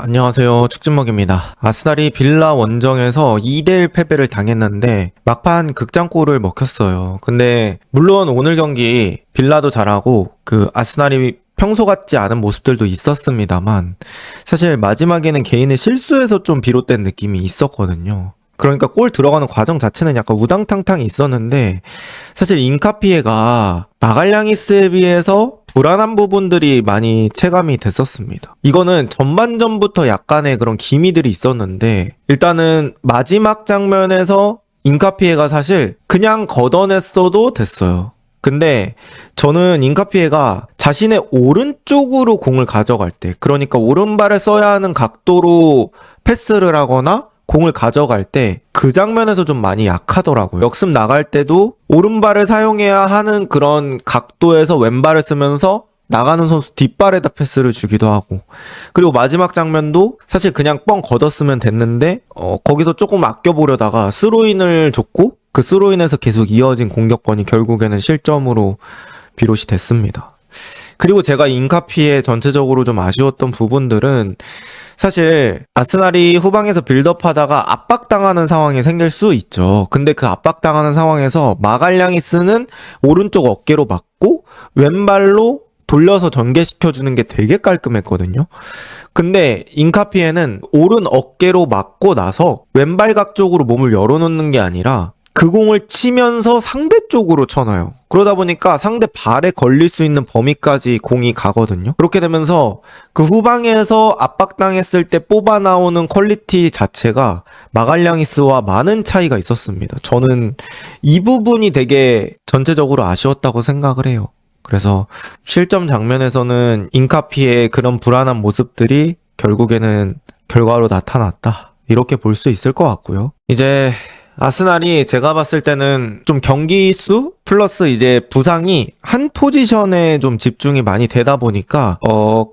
안녕하세요. 축진먹입니다. 아스날이 빌라 원정에서 2대1 패배를 당했는데 막판 극장골을 먹혔어요. 근데 물론 오늘 경기 빌라도 잘하고 아스날이 평소 같지 않은 모습들도 있었습니다만 사실 마지막에는 개인의 실수에서 좀 비롯된 느낌이 있었거든요. 그러니까 골 들어가는 과정 자체는 약간 우당탕탕 있었는데 사실 인카피에가 마갈량이스에 비해서 불안한 부분들이 많이 체감이 됐었습니다. 이거는 전반전부터 약간의 그런 기미들이 있었는데 일단은 마지막 장면에서 인카피에가 사실 그냥 걷어냈어도 됐어요. 근데 저는 인카피에가 자신의 오른쪽으로 공을 가져갈 때, 그러니까 오른발을 써야 하는 각도로 패스를 하거나 공을 가져갈 때 그 장면에서 좀 많이 약하더라고요. 역습 나갈 때도 오른발을 사용해야 하는 그런 각도에서 왼발을 쓰면서 나가는 선수 뒷발에다 패스를 주기도 하고, 그리고 마지막 장면도 사실 그냥 뻥 걷었으면 됐는데 거기서 조금 아껴보려다가 스로인을 줬고 그 스로인에서 계속 이어진 공격권이 결국에는 실점으로 비롯이 됐습니다. 그리고 제가 인카피에 전체적으로 좀 아쉬웠던 부분들은 사실 아스날이 후방에서 빌드업하다가 압박당하는 상황이 생길 수 있죠. 근데 그 압박당하는 상황에서 마갈량이스는 오른쪽 어깨로 맞고 왼발로 돌려서 전개시켜주는 게 되게 깔끔했거든요. 근데 인카피에는 오른 어깨로 맞고 나서 왼발각 쪽으로 몸을 열어놓는 게 아니라 그 공을 치면서 상대 쪽으로 쳐놔요. 그러다 보니까 상대 발에 걸릴 수 있는 범위까지 공이 가거든요. 그렇게 되면서 그 후방에서 압박당했을 때 뽑아 나오는 퀄리티 자체가 마갈량이스와 많은 차이가 있었습니다. 저는 이 부분이 되게 전체적으로 아쉬웠다고 생각을 해요. 그래서 실점 장면에서는 인카피의 그런 불안한 모습들이 결국에는 결과로 나타났다, 이렇게 볼 수 있을 것 같고요. 이제 아스날이 제가 봤을 때는 좀 경기 수 플러스 이제 부상이 한 포지션에 좀 집중이 많이 되다 보니까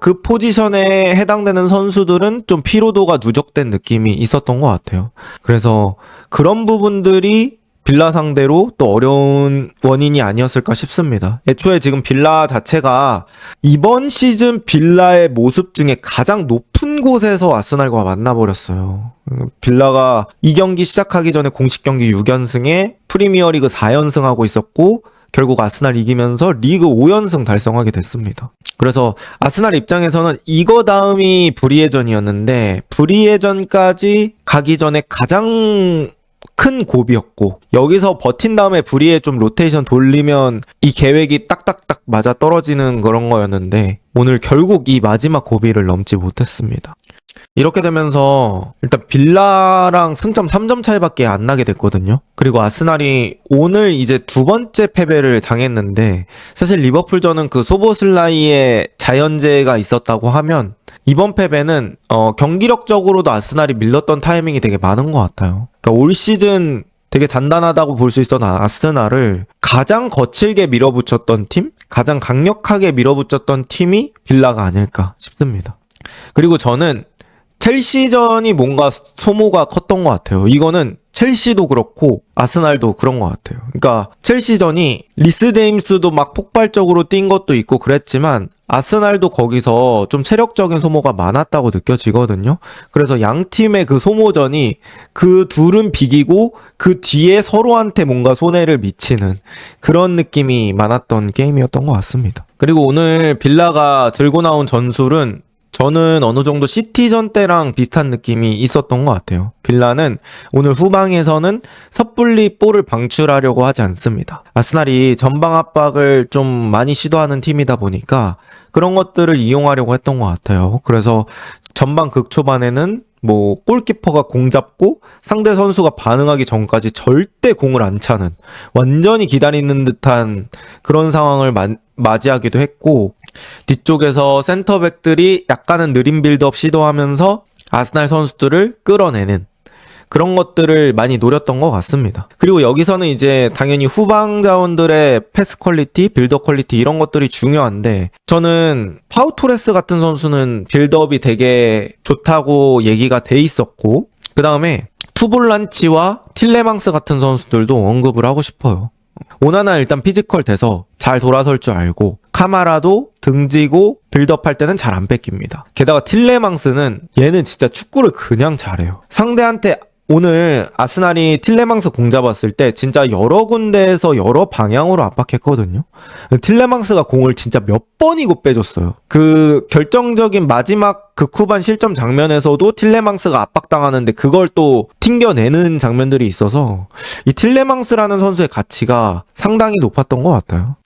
그 포지션에 해당되는 선수들은 좀 피로도가 누적된 느낌이 있었던 것 같아요. 그래서 그런 부분들이 빌라 상대로 또 어려운 원인이 아니었을까 싶습니다. 애초에 지금 빌라 자체가 이번 시즌 빌라의 모습 중에 가장 높은 곳에서 아스날과 만나버렸어요. 빌라가 이 경기 시작하기 전에 공식 경기 6연승에 프리미어리그 4연승하고 있었고 결국 아스날 이기면서 리그 5연승 달성하게 됐습니다. 그래서 아스날 입장에서는 이거 다음이 불이해전이었는데 불이해전까지 가기 전에 가장 큰 고비였고, 여기서 버틴 다음에 불이에 좀 로테이션 돌리면 이 계획이 딱딱딱 맞아 떨어지는 그런 거였는데 오늘 결국 이 마지막 고비를 넘지 못했습니다. 이렇게 되면서 일단 빌라랑 승점 3점 차이밖에 안 나게 됐거든요. 그리고 아스날이 오늘 이제 두 번째 패배를 당했는데 사실 리버풀전은 그 소보슬라이의 자연재해가 있었다고 하면 이번 패배는 경기력적으로도 아스날이 밀렸던 타이밍이 되게 많은 것 같아요. 그러니까 올 시즌 되게 단단하다고 볼 수 있었던 아스날을 가장 거칠게 밀어붙였던 팀, 가장 강력하게 밀어붙였던 팀이 빌라가 아닐까 싶습니다. 그리고 저는 첼시전이 뭔가 소모가 컸던 것 같아요. 이거는 첼시도 그렇고 아스날도 그런 것 같아요. 그러니까 첼시전이 리스 제임스도 막 폭발적으로 뛴 것도 있고 그랬지만 아스날도 거기서 좀 체력적인 소모가 많았다고 느껴지거든요. 그래서 양 팀의 그 소모전이 그 둘은 비기고 그 뒤에 서로한테 뭔가 손해를 미치는 그런 느낌이 많았던 게임이었던 것 같습니다. 그리고 오늘 빌라가 들고 나온 전술은 저는 어느 정도 시티전 때랑 비슷한 느낌이 있었던 것 같아요. 빌라는 오늘 후방에서는 섣불리 볼을 방출하려고 하지 않습니다. 아스날이 전방 압박을 좀 많이 시도하는 팀이다 보니까 그런 것들을 이용하려고 했던 것 같아요. 그래서 전방 극초반에는 골키퍼가 공 잡고 상대 선수가 반응하기 전까지 절대 공을 안 차는, 완전히 기다리는 듯한 그런 상황을 맞이하기도 했고, 뒤쪽에서 센터백들이 약간은 느린 빌드업 시도하면서 아스날 선수들을 끌어내는 그런 것들을 많이 노렸던 것 같습니다. 그리고 여기서는 이제 당연히 후방 자원들의 패스 퀄리티, 빌드업 퀄리티 이런 것들이 중요한데, 저는 파우 토레스 같은 선수는 빌드업이 되게 좋다고 얘기가 돼 있었고, 그 다음에 투볼란치와 틸레망스 같은 선수들도 언급을 하고 싶어요. 오나나 일단 피지컬 돼서 잘 돌아설 줄 알고, 카마라도 등지고 빌드업할 때는 잘 안 뺏깁니다. 게다가 틸레망스는 얘는 진짜 축구를 그냥 잘해요. 상대한테 오늘 아스날이 틸레망스 공 잡았을 때 진짜 여러 군데에서 여러 방향으로 압박했거든요. 틸레망스가 공을 진짜 몇 번이고 빼줬어요. 그 결정적인 마지막 극후반 실점 장면에서도 틸레망스가 압박당하는데 그걸 또 튕겨내는 장면들이 있어서 이 틸레망스라는 선수의 가치가 상당히 높았던 것 같아요.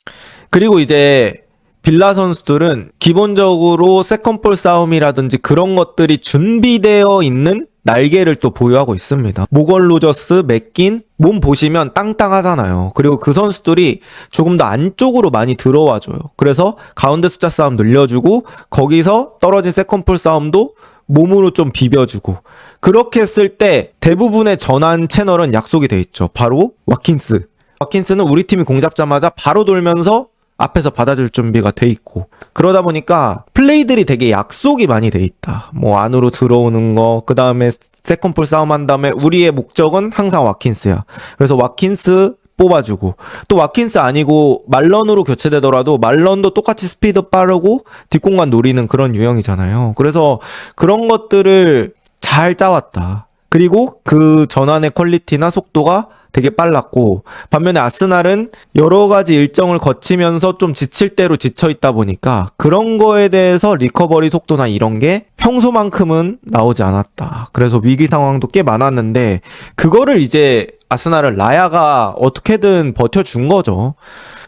그리고 이제 빌라 선수들은 기본적으로 세컨볼 싸움이라든지 그런 것들이 준비되어 있는 날개를 또 보유하고 있습니다. 모건 로저스, 맥긴 몸 보시면 땅땅하잖아요. 그리고 그 선수들이 조금 더 안쪽으로 많이 들어와줘요. 그래서 가운데 숫자 싸움 늘려주고 거기서 떨어진 세컨볼 싸움도 몸으로 좀 비벼주고 그렇게 했을 때 대부분의 전환 채널은 약속이 돼 있죠. 바로 와킨스. 와킨스는 우리 팀이 공 잡자마자 바로 돌면서 앞에서 받아줄 준비가 돼 있고 그러다 보니까 플레이들이 되게 약속이 많이 돼 있다. 뭐 안으로 들어오는 거, 그 다음에 세컨볼 싸움한 다음에 우리의 목적은 항상 와킨스야. 그래서 와킨스 뽑아주고 또 와킨스 아니고 말런으로 교체되더라도 말런도 똑같이 스피드 빠르고 뒷공간 노리는 그런 유형이잖아요. 그래서 그런 것들을 잘 짜왔다. 그리고 그 전환의 퀄리티나 속도가 되게 빨랐고 반면에 아스날은 여러 가지 일정을 거치면서 좀 지칠 대로 지쳐 있다 보니까 그런 거에 대해서 리커버리 속도나 이런 게 평소만큼은 나오지 않았다. 그래서 위기 상황도 꽤 많았는데 그거를 이제 아스날은 라야가 어떻게든 버텨준 거죠.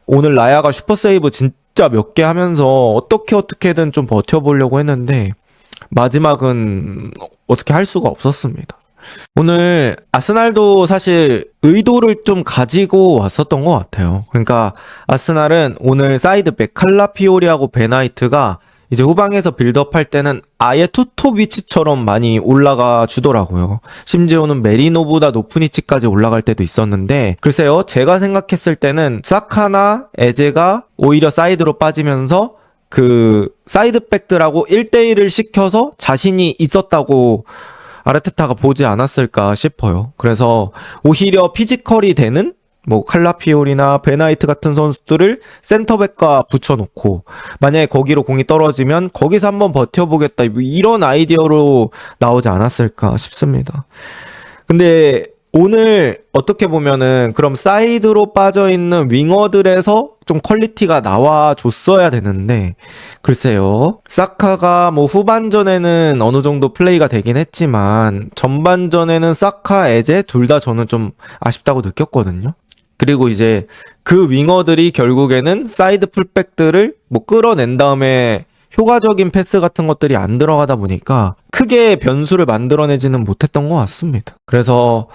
오늘 라야가 슈퍼세이브 진짜 몇 개 하면서 어떻게든 좀 버텨보려고 했는데 마지막은 어떻게 할 수가 없었습니다. 오늘 아스날도 사실 의도를 좀 가지고 왔었던 것 같아요. 그러니까 아스날은 오늘 사이드백 칼라피오리하고 베나이트가 이제 후방에서 빌드업 할 때는 아예 투톱 위치처럼 많이 올라가 주더라고요. 심지어는 메리노보다 높은 위치까지 올라갈 때도 있었는데 글쎄요, 제가 생각했을 때는 사카나 에제가 오히려 사이드로 빠지면서 그 사이드백들하고 1대1을 시켜서 자신이 있었다고 아르테타가 보지 않았을까 싶어요. 그래서 오히려 피지컬이 되는 뭐 칼라피오리나 베나이트 같은 선수들을 센터백과 붙여놓고 만약에 거기로 공이 떨어지면 거기서 한번 버텨보겠다 이런 아이디어로 나오지 않았을까 싶습니다. 근데 오늘 어떻게 보면은 그럼 사이드로 빠져있는 윙어들에서 좀 퀄리티가 나와줬어야 되는데 글쎄요, 사카가 뭐 후반전에는 어느 정도 플레이가 되긴 했지만 전반전에는 사카, 에제 둘 다 저는 좀 아쉽다고 느꼈거든요. 그리고 이제 그 윙어들이 결국에는 사이드 풀백들을 뭐 끌어낸 다음에 효과적인 패스 같은 것들이 안 들어가다 보니까 크게 변수를 만들어내지는 못했던 것 같습니다. 그래서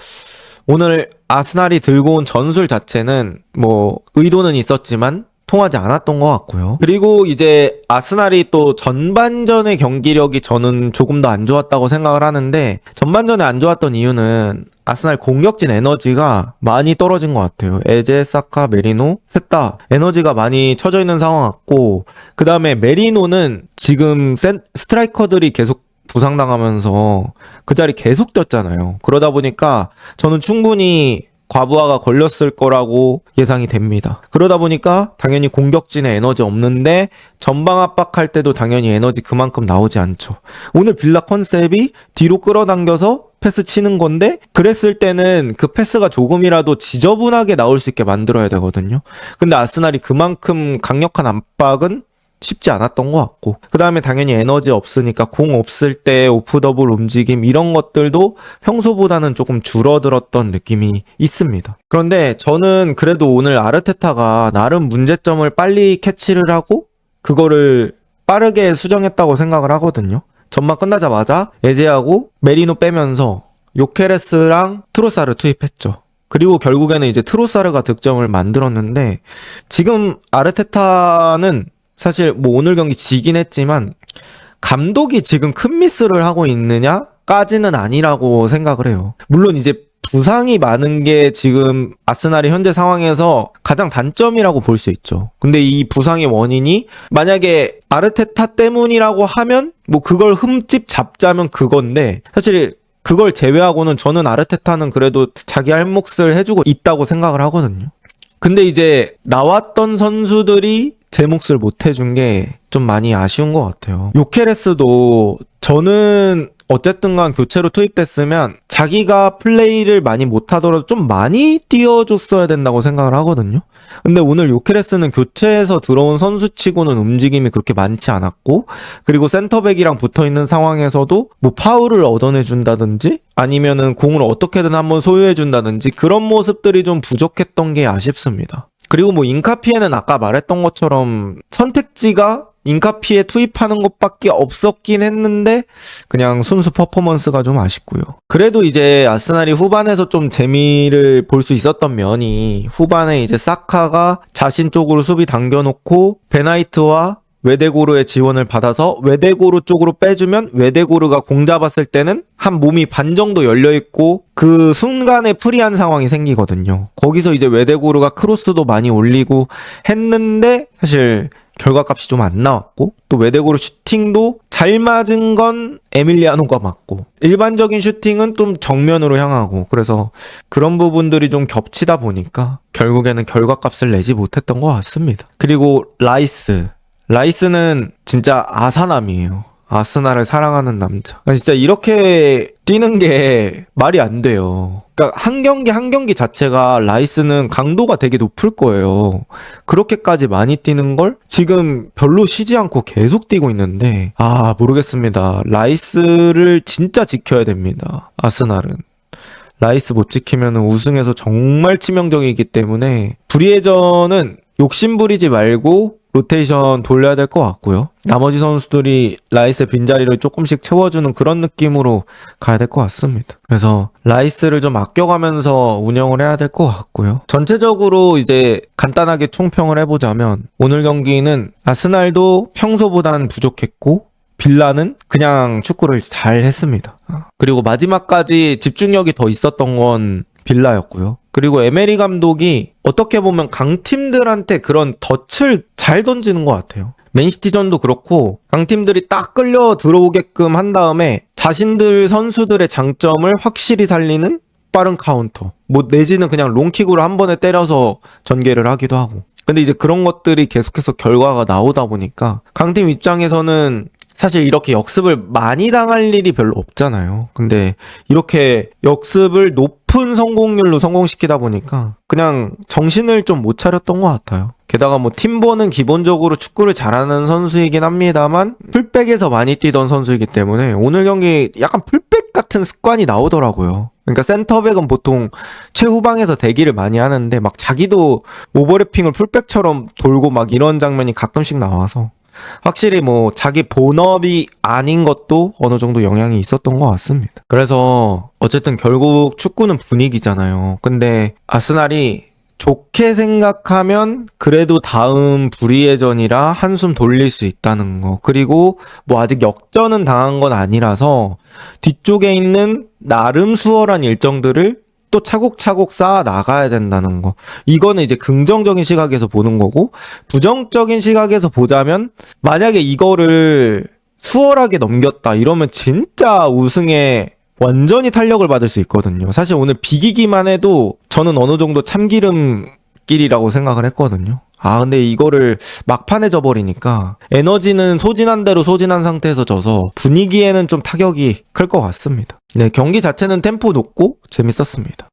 오늘 아스날이 들고 온 전술 자체는 뭐 의도는 있었지만 통하지 않았던 것 같고요. 그리고 이제 아스날이 또 전반전의 경기력이 저는 조금 더 안 좋았다고 생각을 하는데 전반전에 안 좋았던 이유는 아스날 공격진 에너지가 많이 떨어진 것 같아요. 에제, 사카, 메리노 셋 다 에너지가 많이 처져 있는 상황 같고 그 다음에 메리노는 지금 스트라이커들이 계속 부상당하면서 그 자리 계속 뛰었잖아요. 그러다 보니까 저는 충분히 과부하가 걸렸을 거라고 예상이 됩니다. 그러다 보니까 당연히 공격진에 에너지 없는데 전방 압박할 때도 당연히 에너지 그만큼 나오지 않죠. 오늘 빌라 컨셉이 뒤로 끌어당겨서 패스 치는 건데 그랬을 때는 그 패스가 조금이라도 지저분하게 나올 수 있게 만들어야 되거든요. 근데 아스날이 그만큼 강력한 압박은 쉽지 않았던 것 같고 그 다음에 당연히 에너지 없으니까 공 없을 때 오프 더블 움직임 이런 것들도 평소보다는 조금 줄어들었던 느낌이 있습니다. 그런데 저는 그래도 오늘 아르테타가 나름 문제점을 빨리 캐치를 하고 그거를 빠르게 수정했다고 생각을 하거든요. 전반 끝나자마자 에제하고 메리노 빼면서 요케레스랑 트로사르 투입했죠. 그리고 결국에는 이제 트로사르가 득점을 만들었는데 지금 아르테타는 사실 뭐 오늘 경기 지긴 했지만 감독이 지금 큰 미스를 하고 있느냐까지는 아니라고 생각을 해요. 물론 이제 부상이 많은 게 지금 아스날의 현재 상황에서 가장 단점이라고 볼 수 있죠. 근데 이 부상의 원인이 만약에 아르테타 때문이라고 하면 뭐 그걸 흠집 잡자면 그건데 사실 그걸 제외하고는 저는 아르테타는 그래도 자기 할 몫을 해주고 있다고 생각을 하거든요. 근데 이제 나왔던 선수들이 제 몫을 못 해준 게 좀 많이 아쉬운 것 같아요. 요케레스도 저는 어쨌든 간 교체로 투입됐으면 자기가 플레이를 많이 못하더라도 좀 많이 띄워줬어야 된다고 생각을 하거든요. 근데 오늘 요케레스는 교체해서 들어온 선수치고는 움직임이 그렇게 많지 않았고, 그리고 센터백이랑 붙어있는 상황에서도 뭐 파울을 얻어내준다든지 아니면은 공을 어떻게든 한번 소유해준다든지 그런 모습들이 좀 부족했던 게 아쉽습니다. 그리고 뭐 인카피에는 아까 말했던 것처럼 선택지가 인카피에 투입하는 것밖에 없었긴 했는데 그냥 순수 퍼포먼스가 좀 아쉽고요. 그래도 이제 아스날이 후반에서 좀 재미를 볼 수 있었던 면이, 후반에 이제 사카가 자신 쪽으로 수비 당겨놓고 베나이트와 웨데고르의 지원을 받아서 웨데고르 쪽으로 빼주면 웨데고르가 공 잡았을 때는 한 몸이 반 정도 열려있고 그 순간에 프리한 상황이 생기거든요. 거기서 이제 웨데고르가 크로스도 많이 올리고 했는데 사실 결과값이 좀 안 나왔고, 또 웨데고르 슈팅도 잘 맞은 건 에밀리아노가 맞고 일반적인 슈팅은 좀 정면으로 향하고, 그래서 그런 부분들이 좀 겹치다 보니까 결국에는 결과값을 내지 못했던 것 같습니다. 그리고 라이스는 진짜 아사남이에요. 아스날을 사랑하는 남자. 진짜 이렇게 뛰는 게 말이 안 돼요. 그러니까 한 경기 한 경기 자체가 라이스는 강도가 되게 높을 거예요. 그렇게까지 많이 뛰는 걸 지금 별로 쉬지 않고 계속 뛰고 있는데, 모르겠습니다. 라이스를 진짜 지켜야 됩니다. 아스날은. 라이스 못 지키면 우승에서 정말 치명적이기 때문에 브리에전은 욕심부리지 말고 로테이션 돌려야 될 것 같고요. 나머지 선수들이 라이스의 빈자리를 조금씩 채워주는 그런 느낌으로 가야 될 것 같습니다. 그래서 라이스를 좀 아껴가면서 운영을 해야 될 것 같고요. 전체적으로 이제 간단하게 총평을 해보자면 오늘 경기는 아스날도 평소보다는 부족했고 빌라는 그냥 축구를 잘 했습니다. 그리고 마지막까지 집중력이 더 있었던 건 빌라였고요. 그리고 에메리 감독이 어떻게 보면 강팀들한테 그런 덫을 잘 던지는 것 같아요. 맨시티전도 그렇고 강팀들이 딱 끌려 들어오게끔 한 다음에 자신들 선수들의 장점을 확실히 살리는 빠른 카운터, 뭐 내지는 그냥 롱킥으로 한 번에 때려서 전개를 하기도 하고. 근데 이제 그런 것들이 계속해서 결과가 나오다 보니까 강팀 입장에서는 사실 이렇게 역습을 많이 당할 일이 별로 없잖아요. 근데 이렇게 역습을 높은 성공률로 성공시키다 보니까 그냥 정신을 좀 못 차렸던 것 같아요. 게다가 뭐 팀버는 기본적으로 축구를 잘하는 선수이긴 합니다만 풀백에서 많이 뛰던 선수이기 때문에 오늘 경기 약간 풀백 같은 습관이 나오더라고요. 그러니까 센터백은 보통 최후방에서 대기를 많이 하는데 막 자기도 오버래핑을 풀백처럼 돌고 막 이런 장면이 가끔씩 나와서 확실히 뭐 자기 본업이 아닌 것도 어느 정도 영향이 있었던 것 같습니다. 그래서 어쨌든 결국 축구는 분위기잖아요. 근데 아스날이 좋게 생각하면 그래도 다음 불의의전이라 한숨 돌릴 수 있다는 거, 그리고 뭐 아직 역전은 당한 건 아니라서 뒤쪽에 있는 나름 수월한 일정들을 또 차곡차곡 쌓아 나가야 된다는 거. 이거는 이제 긍정적인 시각에서 보는 거고, 부정적인 시각에서 보자면 만약에 이거를 수월하게 넘겼다 이러면 진짜 우승에 완전히 탄력을 받을 수 있거든요. 사실 오늘 비기기만 해도 저는 어느 정도 참기름길이라고 생각을 했거든요. 근데 이거를 막판에 져버리니까 에너지는 소진한 대로 소진한 상태에서 져서 분위기에는 좀 타격이 클 것 같습니다. 네, 경기 자체는 템포 높고 재밌었습니다.